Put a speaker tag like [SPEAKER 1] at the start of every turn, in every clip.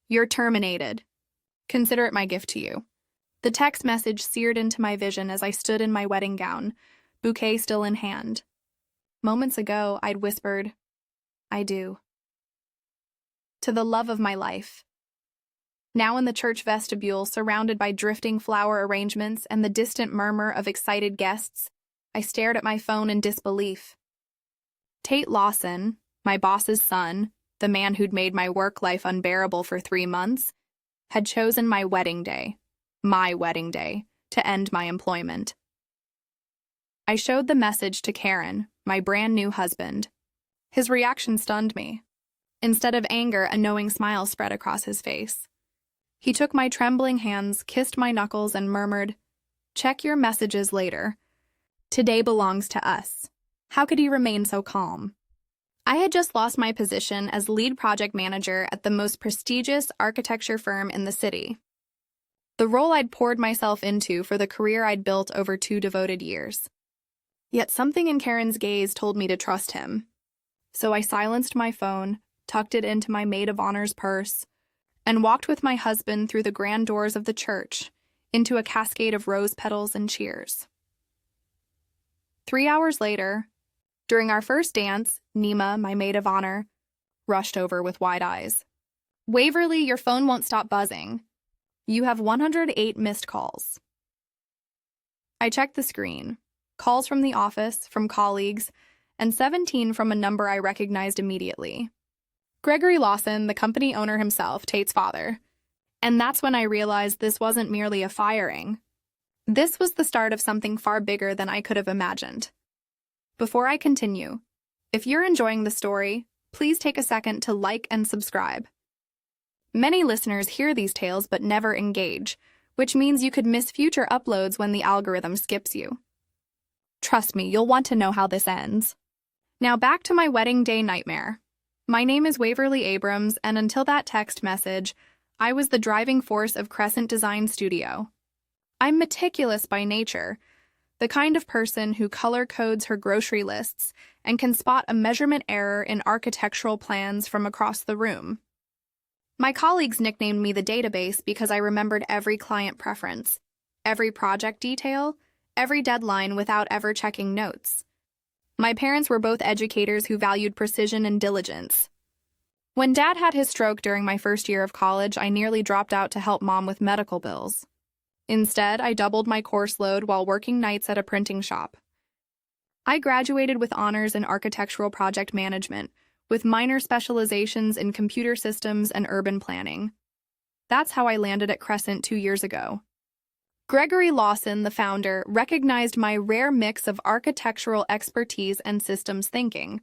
[SPEAKER 1] You're terminated. Consider it my gift to you. The text message seared into my vision as I stood in my wedding gown, bouquet still in hand. Moments ago, I'd whispered, I do. To the love of my life. Now in the church vestibule, surrounded by drifting flower arrangements and the distant murmur of excited guests, I stared at my phone in disbelief. Tate Lawson, my boss's son, the man who'd made my work life unbearable for 3 months, had chosen my wedding day, to end my employment. I showed the message to Karen, my brand new husband. His reaction stunned me. Instead of anger, a knowing smile spread across his face. He took my trembling hands, kissed my knuckles, and murmured, "Check your messages later. Today belongs to us." How could he remain so calm? I had just lost my position as lead project manager at the most prestigious architecture firm in the city. The role I'd poured myself into for the career I'd built over 2 devoted years. Yet something in Karen's gaze told me to trust him. So I silenced my phone, tucked it into my maid of honor's purse, and walked with my husband through the grand doors of the church into a cascade of rose petals and cheers. 3 hours later, during our first dance, Nima, my maid of honor, rushed over with wide eyes. "Waverly, your phone won't stop buzzing. You have 108 missed calls." I checked the screen. Calls from the office, from colleagues, and 17 from a number I recognized immediately. Gregory Lawson, the company owner himself, Tate's father. And that's when I realized this wasn't merely a firing. This was the start of something far bigger than I could have imagined. Before I continue, if you're enjoying the story, please take a second to like and subscribe. Many listeners hear these tales but never engage, which means you could miss future uploads when the algorithm skips you. Trust me, you'll want to know how this ends. Now back to my wedding day nightmare. My name is Waverly Abrams, and until that text message, I was the driving force of Crescent Design Studio. I'm meticulous by nature, the kind of person who color codes her grocery lists and can spot a measurement error in architectural plans from across the room. My colleagues nicknamed me the database because I remembered every client preference, every project detail, every deadline without ever checking notes. My parents were both educators who valued precision and diligence. When Dad had his stroke during my first year of college, I nearly dropped out to help Mom with medical bills. Instead, I doubled my course load while working nights at a printing shop. I graduated with honors in architectural project management, with minor specializations in computer systems and urban planning. That's how I landed at Crescent 2 years ago. Gregory Lawson, the founder, recognized my rare mix of architectural expertise and systems thinking.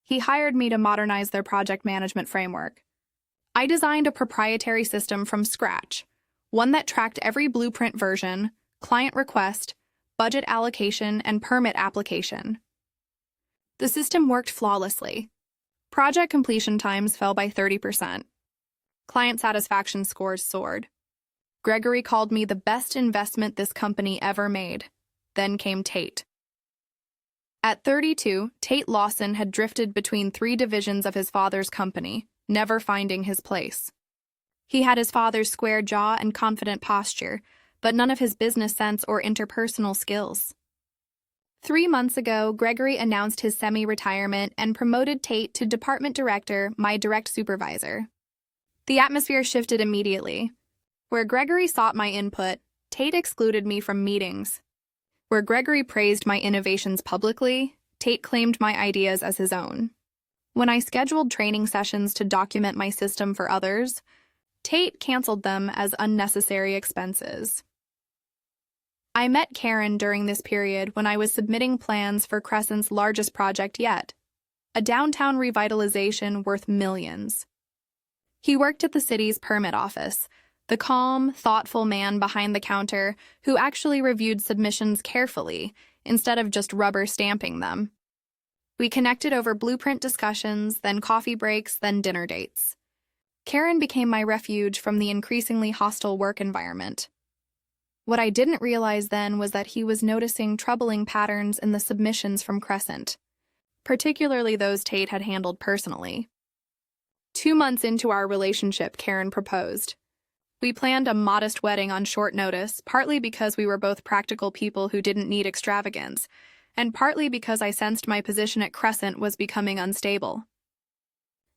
[SPEAKER 1] He hired me to modernize their project management framework. I designed a proprietary system from scratch, one that tracked every blueprint version, client request, budget allocation, and permit application. The system worked flawlessly. Project completion times fell by 30%. Client satisfaction scores soared. Gregory called me the best investment this company ever made. Then came Tate. At 32, Tate Lawson had drifted between 3 divisions of his father's company, never finding his place. He had his father's square jaw and confident posture, but none of his business sense or interpersonal skills. 3 months ago, Gregory announced his semi-retirement and promoted Tate to department director, my direct supervisor. The atmosphere shifted immediately. Where Gregory sought my input, Tate excluded me from meetings. Where Gregory praised my innovations publicly, Tate claimed my ideas as his own. When I scheduled training sessions to document my system for others, Tate canceled them as unnecessary expenses. I met Karen during this period when I was submitting plans for Crescent's largest project yet, a downtown revitalization worth millions. He worked at the city's permit office, the calm, thoughtful man behind the counter who actually reviewed submissions carefully instead of just rubber stamping them. We connected over blueprint discussions, then coffee breaks, then dinner dates. Karen became my refuge from the increasingly hostile work environment. What I didn't realize then was that he was noticing troubling patterns in the submissions from Crescent, particularly those Tate had handled personally. 2 months into our relationship, Karen proposed. We planned a modest wedding on short notice, partly because we were both practical people who didn't need extravagance, and partly because I sensed my position at Crescent was becoming unstable.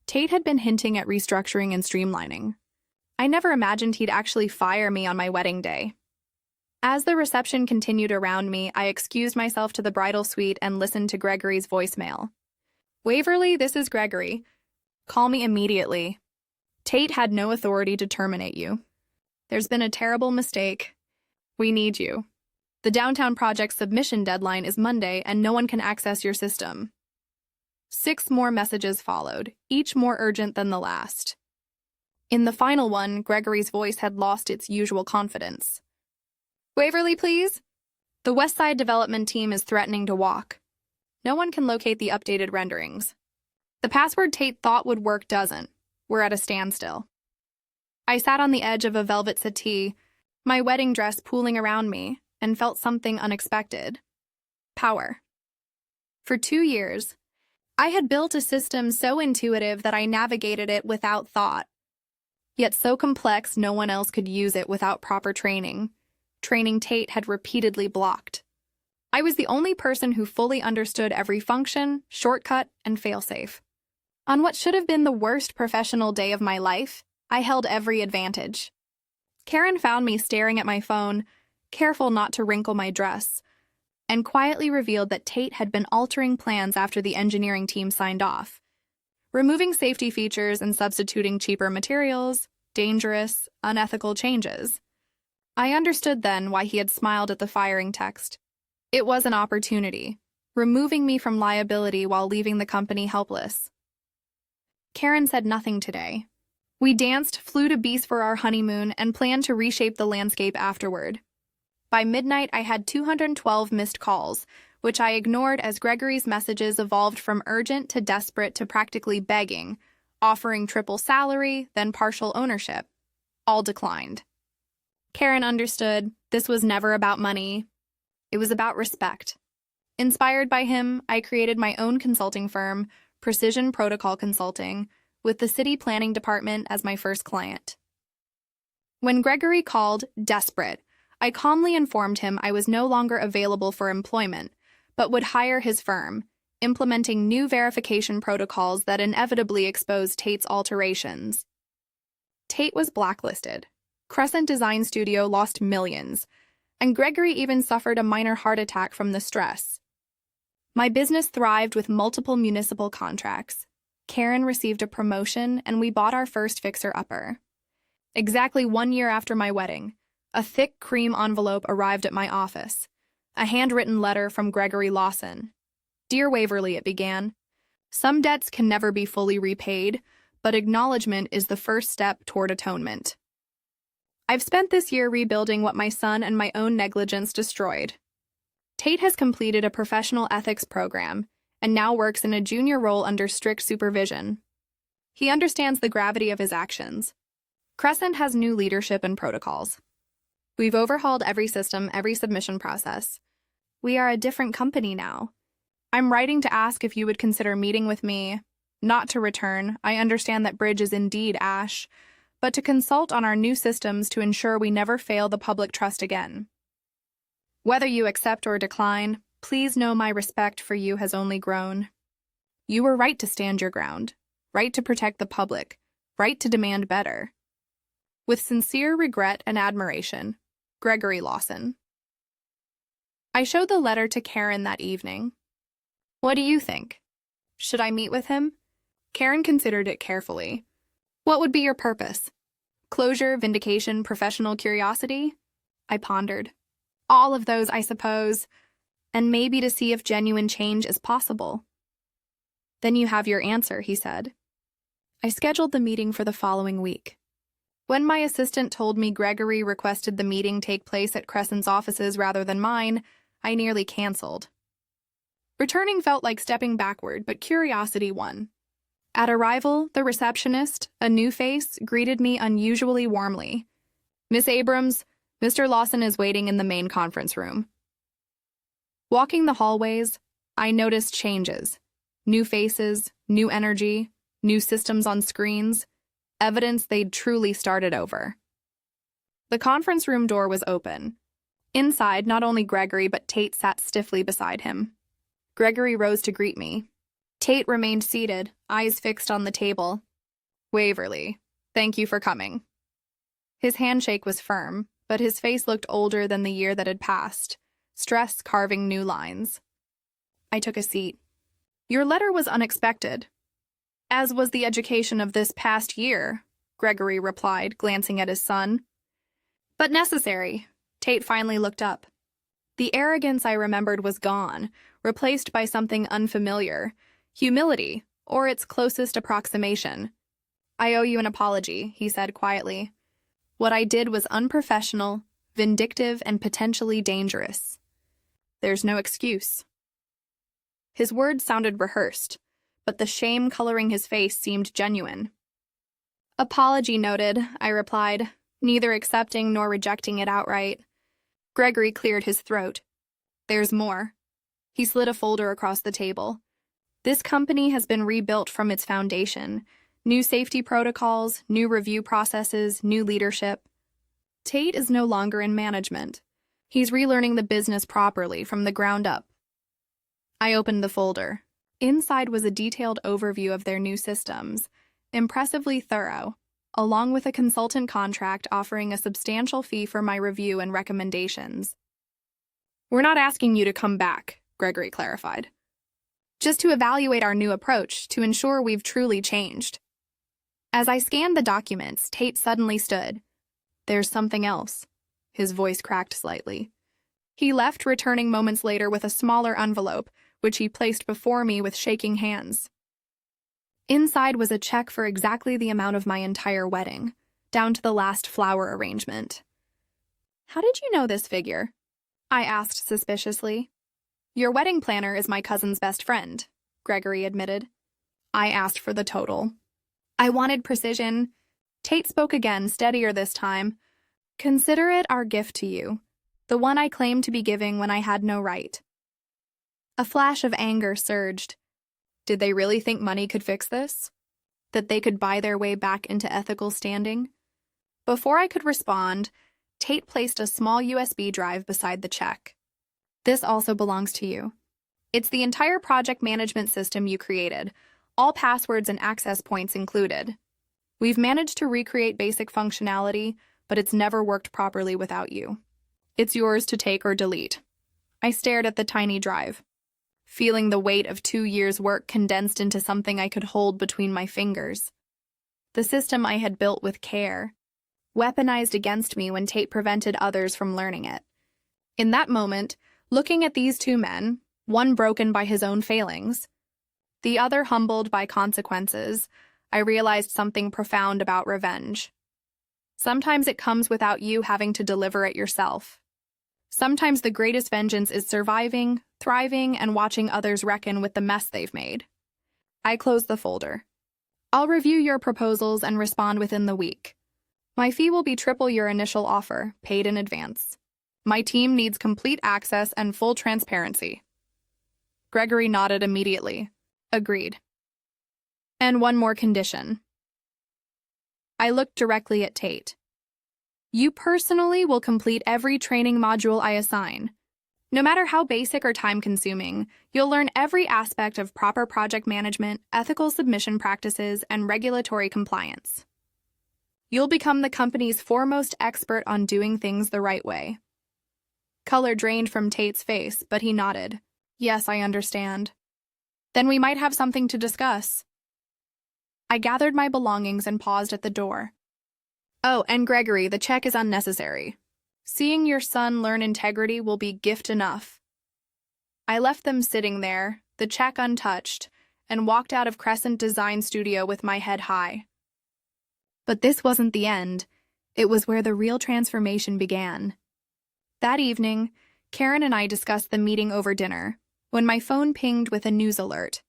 [SPEAKER 1] Tate had been hinting at restructuring and streamlining. I never imagined he'd actually fire me on my wedding day. As the reception continued around me, I excused myself to the bridal suite and listened to Gregory's voicemail. "Waverly, this is Gregory. Call me immediately. Tate had no authority to terminate you. There's been a terrible mistake. We need you. The downtown project submission deadline is Monday and no one can access your system." 6 more messages followed, each more urgent than the last. In the final one, Gregory's voice had lost its usual confidence. "Waverly, please? The Westside development team is threatening to walk. No one can locate the updated renderings. The password Tate thought would work doesn't. We're at a standstill." I sat on the edge of a velvet settee, my wedding dress pooling around me, and felt something unexpected. Power. For 2 years, I had built a system so intuitive that I navigated it without thought. Yet so complex no one else could use it without proper training. Training Tate had repeatedly blocked. I was the only person who fully understood every function, shortcut, and failsafe. On what should have been the worst professional day of my life, I held every advantage. Karen found me staring at my phone, careful not to wrinkle my dress, and quietly revealed that Tate had been altering plans after the engineering team signed off. Removing safety features and substituting cheaper materials, dangerous, unethical changes. I understood then why he had smiled at the firing text. It was an opportunity, removing me from liability while leaving the company helpless. Karen said nothing today. We danced, flew to Beas for our honeymoon, and planned to reshape the landscape afterward. By midnight, I had 212 missed calls, which I ignored as Gregory's messages evolved from urgent to desperate to practically begging, offering triple salary, then partial ownership. All declined. Karen understood this was never about money. It was about respect. Inspired by him, I created my own consulting firm, Precision Protocol Consulting, with the city planning department as my first client. When Gregory called, desperate, I calmly informed him I was no longer available for employment, but would hire his firm, implementing new verification protocols that inevitably exposed Tate's alterations. Tate was blacklisted. Crescent Design Studio lost millions, and Gregory even suffered a minor heart attack from the stress. My business thrived with multiple municipal contracts. Karen received a promotion, and we bought our first fixer-upper. Exactly 1 year after my wedding, a thick cream envelope arrived at my office. A handwritten letter from Gregory Lawson. "Dear Waverly," it began. "Some debts can never be fully repaid, but acknowledgement is the first step toward atonement. I've spent this year rebuilding what my son and my own negligence destroyed. Tate has completed a professional ethics program and now works in a junior role under strict supervision. He understands the gravity of his actions. Crescent has new leadership and protocols. We've overhauled every system, every submission process. We are a different company now. I'm writing to ask if you would consider meeting with me, not to return. I understand that bridge is indeed ash, but to consult on our new systems to ensure we never fail the public trust again. Whether you accept or decline, please know my respect for you has only grown. You were right to stand your ground, right to protect the public, right to demand better. With sincere regret and admiration, Gregory Lawson." I showed the letter to Karen that evening. "What do you think? Should I meet with him?" Karen considered it carefully. "What would be your purpose? Closure, vindication, professional curiosity?" I pondered. "All of those, I suppose, and maybe to see if genuine change is possible." "Then you have your answer," he said. I scheduled the meeting for the following week. When my assistant told me Gregory requested the meeting take place at Crescent's offices rather than mine, I nearly canceled. Returning felt like stepping backward, but curiosity won. At arrival, the receptionist, a new face, greeted me unusually warmly. "Miss Abrams, Mr. Lawson is waiting in the main conference room." Walking the hallways, I noticed changes. New faces, new energy, new systems on screens, evidence they'd truly started over. The conference room door was open. Inside, not only Gregory, but Tate sat stiffly beside him. Gregory rose to greet me. Tate remained seated, eyes fixed on the table. "Waverly, thank you for coming." His handshake was firm, but his face looked older than the year that had passed, stress carving new lines. I took a seat. "Your letter was unexpected, as was the education of this past year," Gregory replied, glancing at his son. "But necessary." Tate finally looked up. The arrogance I remembered was gone, replaced by something unfamiliar, humility, or its closest approximation. "I owe you an apology," he said quietly. "What I did was unprofessional, vindictive, and potentially dangerous. There's no excuse." His words sounded rehearsed, but the shame coloring his face seemed genuine. "Apology noted," I replied, neither accepting nor rejecting it outright. Gregory cleared his throat. "There's more." He slid a folder across the table. "This company has been rebuilt from its foundation. New safety protocols, new review processes, new leadership. Tate is no longer in management. He's relearning the business properly from the ground up." I opened the folder. Inside was a detailed overview of their new systems, impressively thorough, along with a consultant contract offering a substantial fee for my review and recommendations. "We're not asking you to come back," Gregory clarified. "Just to evaluate our new approach to ensure we've truly changed." As I scanned the documents, Tate suddenly stood. "There's something else." His voice cracked slightly. He left, returning moments later with a smaller envelope, which he placed before me with shaking hands. Inside was a check for exactly the amount of my entire wedding, down to the last flower arrangement. "How did you know this figure?" I asked suspiciously. "Your wedding planner is my cousin's best friend," Gregory admitted. I asked for the total. I wanted precision. Tate spoke again, steadier this time. "Consider it our gift to you, the one I claimed to be giving when I had no right." A flash of anger surged. Did they really think money could fix this? That they could buy their way back into ethical standing? Before I could respond, Tate placed a small USB drive beside the check. "This also belongs to you. It's the entire project management system you created, all passwords and access points included. We've managed to recreate basic functionality, but it's never worked properly without you. It's yours to take or delete." I stared at the tiny drive, feeling the weight of 2 years' work condensed into something I could hold between my fingers. The system I had built with care, weaponized against me when Tate prevented others from learning it. In that moment, looking at these two men, one broken by his own failings, the other humbled by consequences, I realized something profound about revenge. Sometimes it comes without you having to deliver it yourself. Sometimes the greatest vengeance is surviving, thriving, and watching others reckon with the mess they've made. I closed the folder. "I'll review your proposals and respond within the week. My fee will be triple your initial offer, paid in advance. My team needs complete access and full transparency." Gregory nodded immediately. "Agreed. And one more condition." I looked directly at Tate. "You personally will complete every training module I assign. No matter how basic or time-consuming, you'll learn every aspect of proper project management, ethical submission practices, and regulatory compliance. You'll become the company's foremost expert on doing things the right way." Color drained from Tate's face, but he nodded. "Yes, I understand. Then we might have something to discuss." I gathered my belongings and paused at the door. "Oh, and Gregory, the check is unnecessary. Seeing your son learn integrity will be gift enough." I left them sitting there, the check untouched, and walked out of Crescent Design Studio with my head high. But this wasn't the end. It was where the real transformation began. That evening, Karen and I discussed the meeting over dinner, when my phone pinged with a news alert.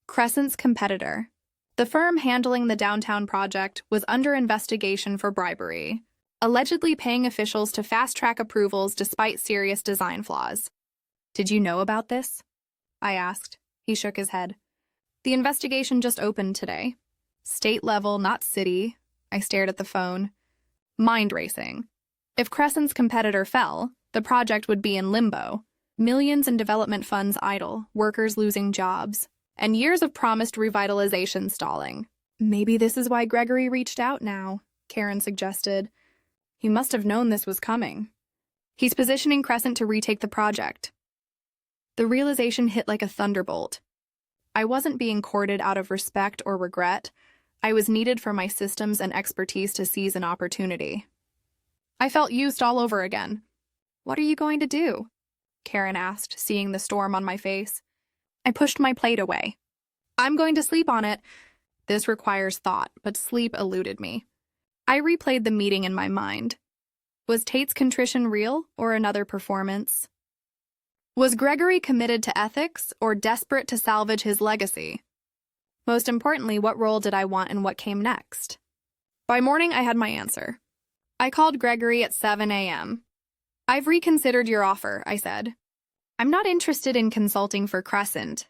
[SPEAKER 1] Crescent's competitor, the firm handling the downtown project, was under investigation for bribery, allegedly paying officials to fast-track approvals despite serious design flaws. "Did you know about this?" I asked. He shook his head. "The investigation just opened today. State level, not city. I stared at the phone. Mind racing. If Crescent's competitor fell, the project would be in limbo. Millions in development funds idle, workers losing jobs, and years of promised revitalization stalling. Maybe this is why Gregory reached out now, Karen suggested. He must have known this was coming. He's positioning Crescent to retake the project. The realization hit like a thunderbolt. I wasn't being courted out of respect or regret. I was needed for my systems and expertise to seize an opportunity. I felt used all over again. What are you going to do? Karen asked, seeing the storm on my face. I pushed my plate away. I'm going to sleep on it. This requires thought, but sleep eluded me. I replayed the meeting in my mind. Was Tate's contrition real or another performance? Was Gregory committed to ethics or desperate to salvage his legacy? Most importantly, what role did I want and what came next? By morning, I had my answer. I called Gregory at 7 a.m. I've reconsidered your offer, I said. I'm not interested in consulting for Crescent.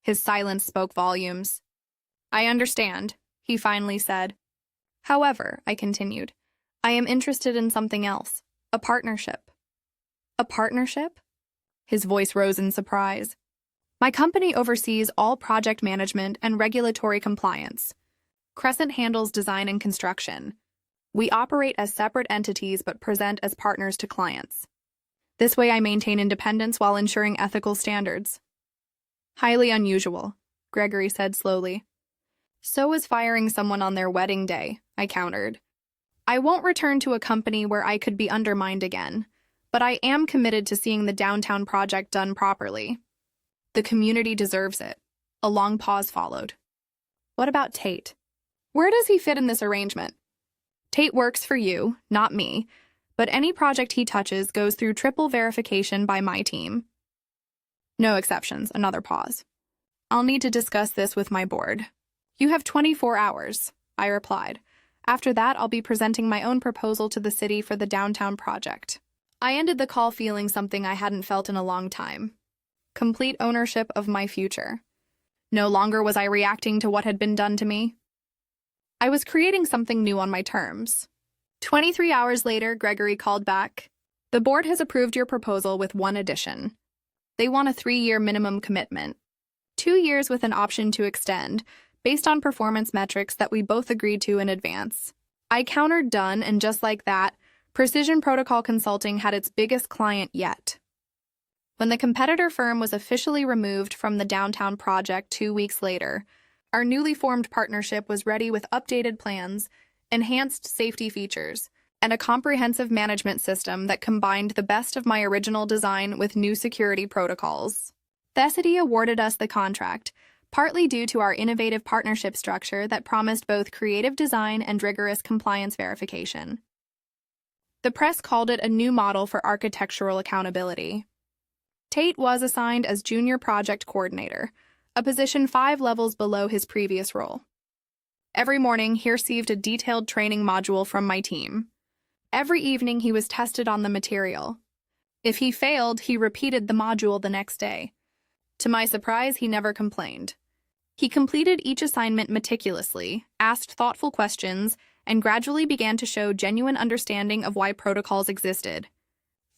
[SPEAKER 1] His silence spoke volumes. I understand, he finally said. However, I continued, I am interested in something else, a partnership. A partnership? His voice rose in surprise. My company oversees all project management and regulatory compliance. Crescent handles design and construction. We operate as separate entities but present as partners to clients. This way I maintain independence while ensuring ethical standards. Highly unusual, Gregory said slowly. So is firing someone on their wedding day, I countered. I won't return to a company where I could be undermined again, but I am committed to seeing the downtown project done properly. The community deserves it. A long pause followed. What about Tate? Where does he fit in this arrangement? Tate works for you, not me, but any project he touches goes through triple verification by my team. No exceptions, another pause. I'll need to discuss this with my board. You have 24 hours, I replied. After that, I'll be presenting my own proposal to the city for the downtown project. I ended the call feeling something I hadn't felt in a long time. Complete ownership of my future. No longer was I reacting to what had been done to me. I was creating something new on my terms. 23 hours later, Gregory called back. The board has approved your proposal with one addition. They want a 3-year minimum commitment. 2 years with an option to extend, based on performance metrics that we both agreed to in advance. I countered done, and just like that, Precision Protocol Consulting had its biggest client yet. When the competitor firm was officially removed from the downtown project 2 weeks later, our newly formed partnership was ready with updated plans, enhanced safety features, and a comprehensive management system that combined the best of my original design with new security protocols. Thesity awarded us the contract, partly due to our innovative partnership structure that promised both creative design and rigorous compliance verification. The press called it a new model for architectural accountability. Tate was assigned as Junior Project Coordinator, a position 5 levels below his previous role. Every morning, he received a detailed training module from my team. Every evening, he was tested on the material. If he failed, he repeated the module the next day. To my surprise, he never complained. He completed each assignment meticulously, asked thoughtful questions, and gradually began to show genuine understanding of why protocols existed.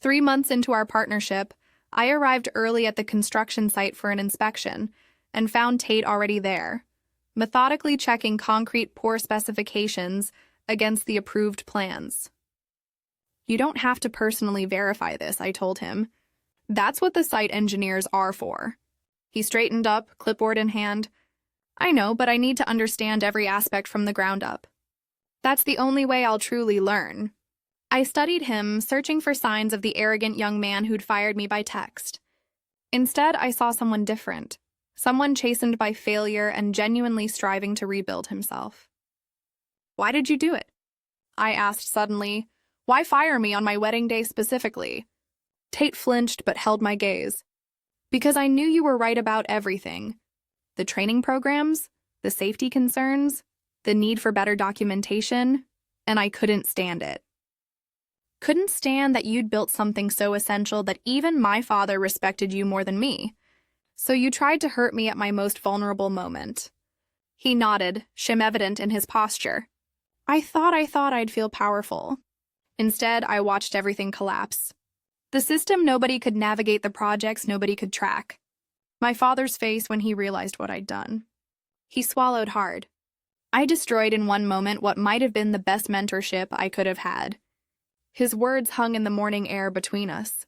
[SPEAKER 1] 3 months into our partnership, I arrived early at the construction site for an inspection and found Tate already there, methodically checking concrete pour specifications against the approved plans. You don't have to personally verify this, I told him. That's what the site engineers are for. He straightened up, clipboard in hand. I know, but I need to understand every aspect from the ground up. That's the only way I'll truly learn. I studied him, searching for signs of the arrogant young man who'd fired me by text. Instead, I saw someone different, someone chastened by failure and genuinely striving to rebuild himself. Why did you do it? I asked suddenly. Why fire me on my wedding day specifically? Tate flinched but held my gaze. Because I knew you were right about everything. The training programs, the safety concerns, the need for better documentation, and I couldn't stand it. Couldn't stand that you'd built something so essential that even my father respected you more than me. So you tried to hurt me at my most vulnerable moment. He nodded, shame evident in his posture. I thought I'd feel powerful. Instead, I watched everything collapse. The system, nobody could navigate, the projects nobody could track. My father's face when he realized what I'd done. He swallowed hard. I destroyed in one moment what might have been the best mentorship I could have had. His words hung in the morning air between us.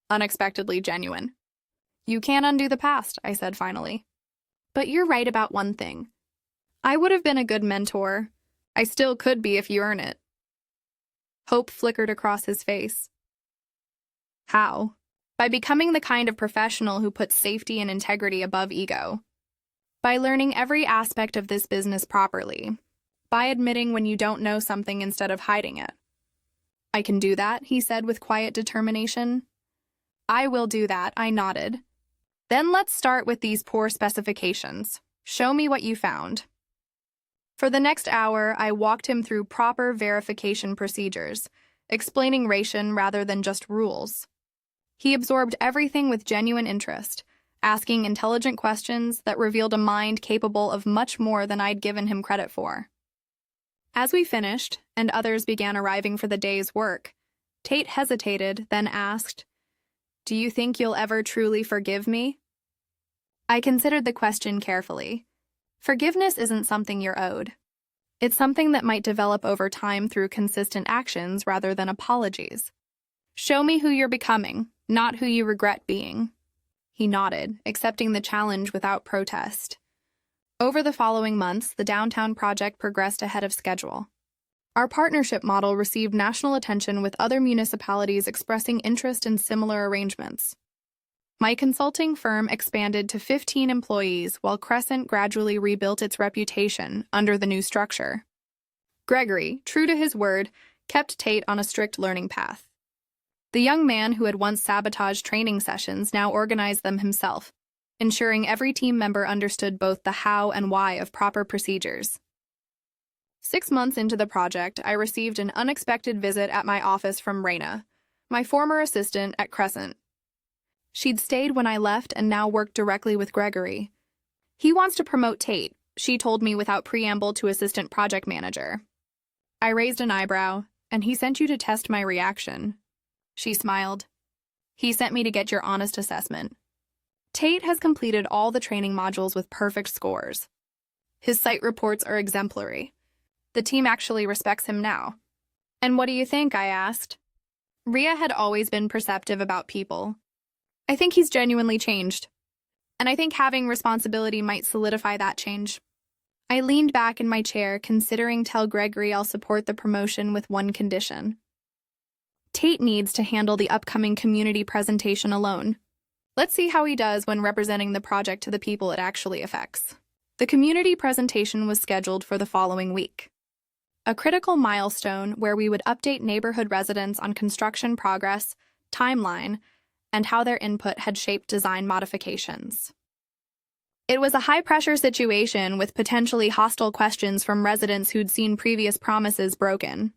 [SPEAKER 1] Unexpectedly genuine. You can't undo the past, I said finally. But you're right about one thing. I would have been a good mentor. I still could be if you earn it. Hope flickered across his face. How? By becoming the kind of professional who puts safety and integrity above ego. By learning every aspect of this business properly. By admitting when you don't know something instead of hiding it. I can do that, he said with quiet determination. I will do that, I nodded. Then let's start with these poor specifications. Show me what you found. For the next hour, I walked him through proper verification procedures, explaining ration rather than just rules. He absorbed everything with genuine interest, asking intelligent questions that revealed a mind capable of much more than I'd given him credit for. As we finished, and others began arriving for the day's work, Tate hesitated, then asked, Do you think you'll ever truly forgive me? I considered the question carefully. Forgiveness isn't something you're owed. It's something that might develop over time through consistent actions rather than apologies. Show me who you're becoming, not who you regret being. He nodded, accepting the challenge without protest. Over the following months, the downtown project progressed ahead of schedule. Our partnership model received national attention with other municipalities expressing interest in similar arrangements. My consulting firm expanded to 15 employees while Crescent gradually rebuilt its reputation under the new structure. Gregory, true to his word, kept Tate on a strict learning path. The young man who had once sabotaged training sessions now organized them himself, ensuring every team member understood both the how and why of proper procedures. 6 months into the project, I received an unexpected visit at my office from Raina, my former assistant at Crescent. She'd stayed when I left and now worked directly with Gregory. He wants to promote Tate, she told me without preamble, to assistant project manager. I raised an eyebrow, and he sent you to test my reaction. She smiled. He sent me to get your honest assessment. Tate has completed all the training modules with perfect scores. His site reports are exemplary. The team actually respects him now. And what do you think? I asked. Rhea had always been perceptive about people. I think he's genuinely changed. And I think having responsibility might solidify that change. I leaned back in my chair, considering tell Gregory I'll support the promotion with one condition. Tate needs to handle the upcoming community presentation alone. Let's see how he does when representing the project to the people it actually affects. The community presentation was scheduled for the following week. A critical milestone where we would update neighborhood residents on construction progress, timeline, and how their input had shaped design modifications. It was a high-pressure situation with potentially hostile questions from residents who'd seen previous promises broken.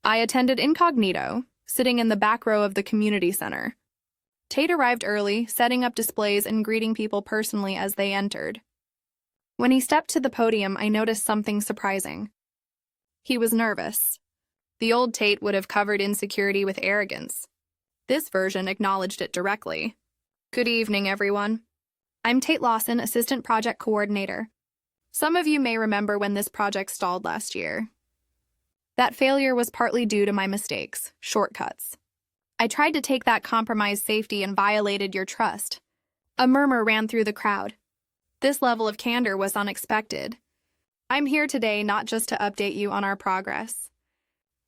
[SPEAKER 1] I attended incognito, sitting in the back row of the community center. Tate arrived early, setting up displays and greeting people personally as they entered. When he stepped to the podium, I noticed something surprising. He was nervous. The old Tate would have covered insecurity with arrogance. This version acknowledged it directly. Good evening, everyone. I'm Tate Lawson, Assistant Project Coordinator. Some of you may remember when this project stalled last year. That failure was partly due to my mistakes, shortcuts. I tried to take that compromised safety and violated your trust. A murmur ran through the crowd. This level of candor was unexpected. I'm here today not just to update you on our progress,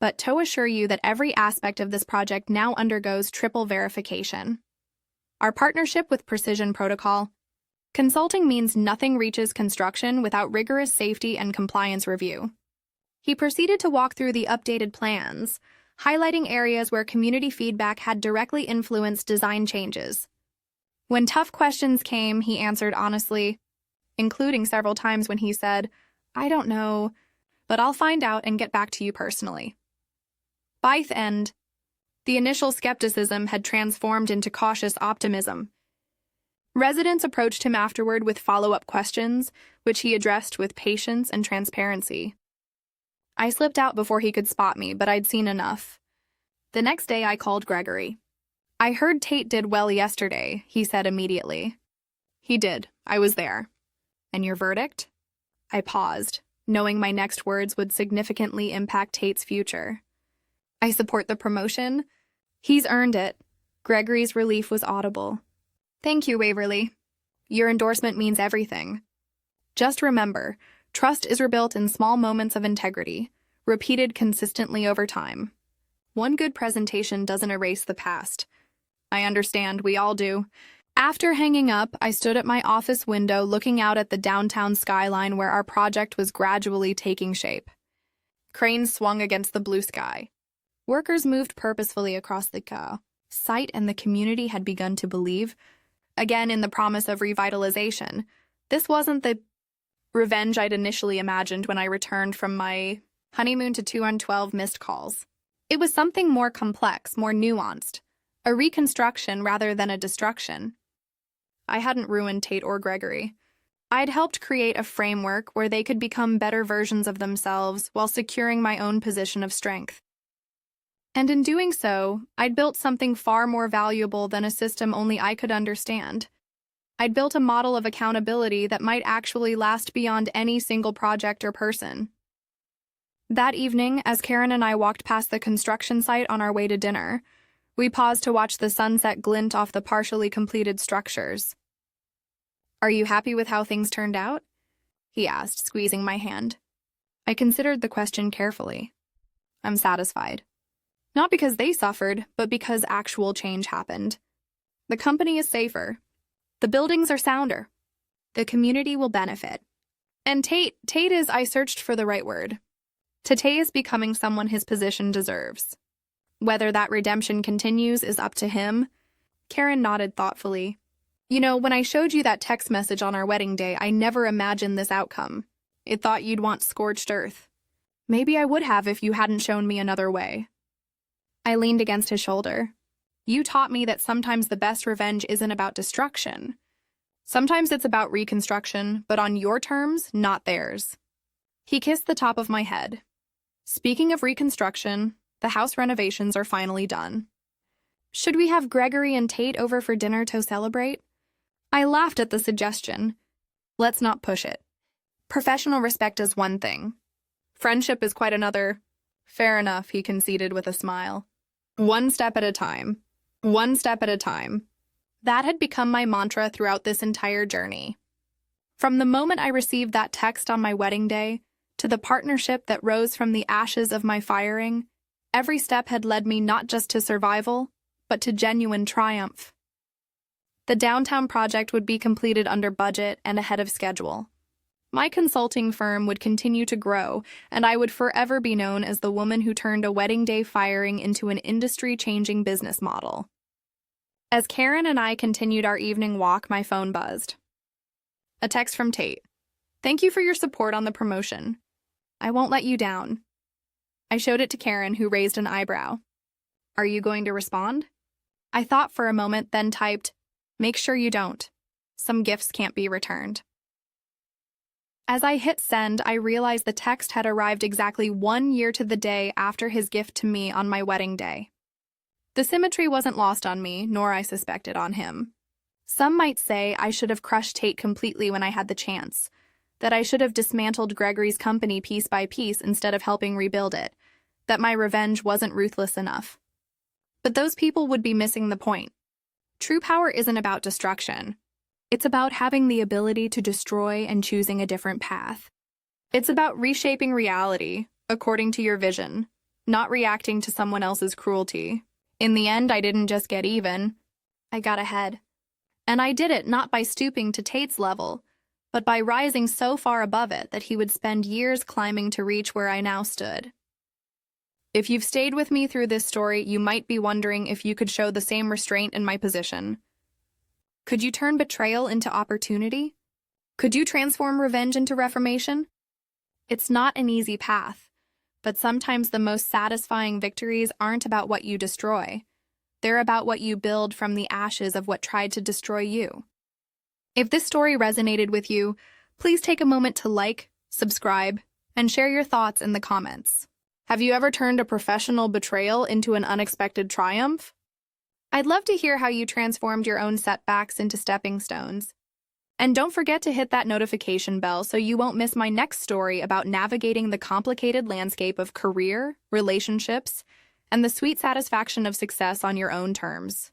[SPEAKER 1] but to assure you that every aspect of this project now undergoes triple verification. Our partnership with Precision Protocol Consulting means nothing reaches construction without rigorous safety and compliance review. He proceeded to walk through the updated plans, highlighting areas where community feedback had directly influenced design changes. When tough questions came, he answered honestly, including several times when he said, I don't know, but I'll find out and get back to you personally. By the end, the initial skepticism had transformed into cautious optimism. Residents approached him afterward with follow-up questions, which he addressed with patience and transparency. I slipped out before he could spot me, but I'd seen enough. The next day, I called Gregory. "I heard Tate did well yesterday," he said immediately. "He did. I was there." "And your verdict?" I paused, knowing my next words would significantly impact Tate's future. "I support the promotion. He's earned it." Gregory's relief was audible. "Thank you, Waverly. Your endorsement means everything. Just remember, trust is rebuilt in small moments of integrity, repeated consistently over time. One good presentation doesn't erase the past. I understand, we all do." After hanging up, I stood at my office window looking out at the downtown skyline where our project was gradually taking shape. Cranes swung against the blue sky. Workers moved purposefully across the site, and the community had begun to believe, again in the promise of revitalization. This wasn't the revenge I'd initially imagined when I returned from my honeymoon to 212 missed calls. It was something more complex, more nuanced, a reconstruction rather than a destruction. I hadn't ruined Tate or Gregory. I'd helped create a framework where they could become better versions of themselves while securing my own position of strength. And in doing so, I'd built something far more valuable than a system only I could understand. I'd built a model of accountability that might actually last beyond any single project or person. That evening, as Karen and I walked past the construction site on our way to dinner, we paused to watch the sunset glint off the partially completed structures. "Are you happy with how things turned out?" he asked, squeezing my hand. I considered the question carefully. "I'm satisfied. Not because they suffered, but because actual change happened. The company is safer. The buildings are sounder. The community will benefit. And Tate is," I searched for the right word. "Tate is becoming someone his position deserves. Whether that redemption continues is up to him." Karen nodded thoughtfully. "You know, when I showed you that text message on our wedding day, I never imagined this outcome. It thought you'd want scorched earth. Maybe I would have if you hadn't shown me another way." I leaned against his shoulder. "You taught me that sometimes the best revenge isn't about destruction. Sometimes it's about reconstruction, but on your terms, not theirs." He kissed the top of my head. "Speaking of reconstruction, the house renovations are finally done. Should we have Gregory and Tate over for dinner to celebrate?" I laughed at the suggestion. "Let's not push it. Professional respect is one thing. Friendship is quite another." "Fair enough," he conceded with a smile. "One step at a time. One step at a time." That had become my mantra throughout this entire journey. From the moment I received that text on my wedding day to the partnership that rose from the ashes of my firing, every step had led me not just to survival, but to genuine triumph. The downtown project would be completed under budget and ahead of schedule. My consulting firm would continue to grow, and I would forever be known as the woman who turned a wedding day firing into an industry-changing business model. As Karen and I continued our evening walk, my phone buzzed. A text from Tate. "Thank you for your support on the promotion. I won't let you down." I showed it to Karen, who raised an eyebrow. "Are you going to respond?" I thought for a moment, then typed, "Make sure you don't. Some gifts can't be returned." As I hit send, I realized the text had arrived exactly 1 year to the day after his gift to me on my wedding day. The symmetry wasn't lost on me, nor I suspected on him. Some might say I should have crushed Tate completely when I had the chance, that I should have dismantled Gregory's company piece by piece instead of helping rebuild it, that my revenge wasn't ruthless enough. But those people would be missing the point. True power isn't about destruction. It's about having the ability to destroy and choosing a different path. It's about reshaping reality according to your vision, not reacting to someone else's cruelty. In the end, I didn't just get even. I got ahead. And I did it not by stooping to Tate's level, but by rising so far above it that he would spend years climbing to reach where I now stood. If you've stayed with me through this story, you might be wondering if you could show the same restraint in my position. Could you turn betrayal into opportunity? Could you transform revenge into reformation? It's not an easy path, but sometimes the most satisfying victories aren't about what you destroy. They're about what you build from the ashes of what tried to destroy you. If this story resonated with you, please take a moment to like, subscribe, and share your thoughts in the comments. Have you ever turned a professional betrayal into an unexpected triumph? I'd love to hear how you transformed your own setbacks into stepping stones. And don't forget to hit that notification bell so you won't miss my next story about navigating the complicated landscape of career, relationships, and the sweet satisfaction of success on your own terms.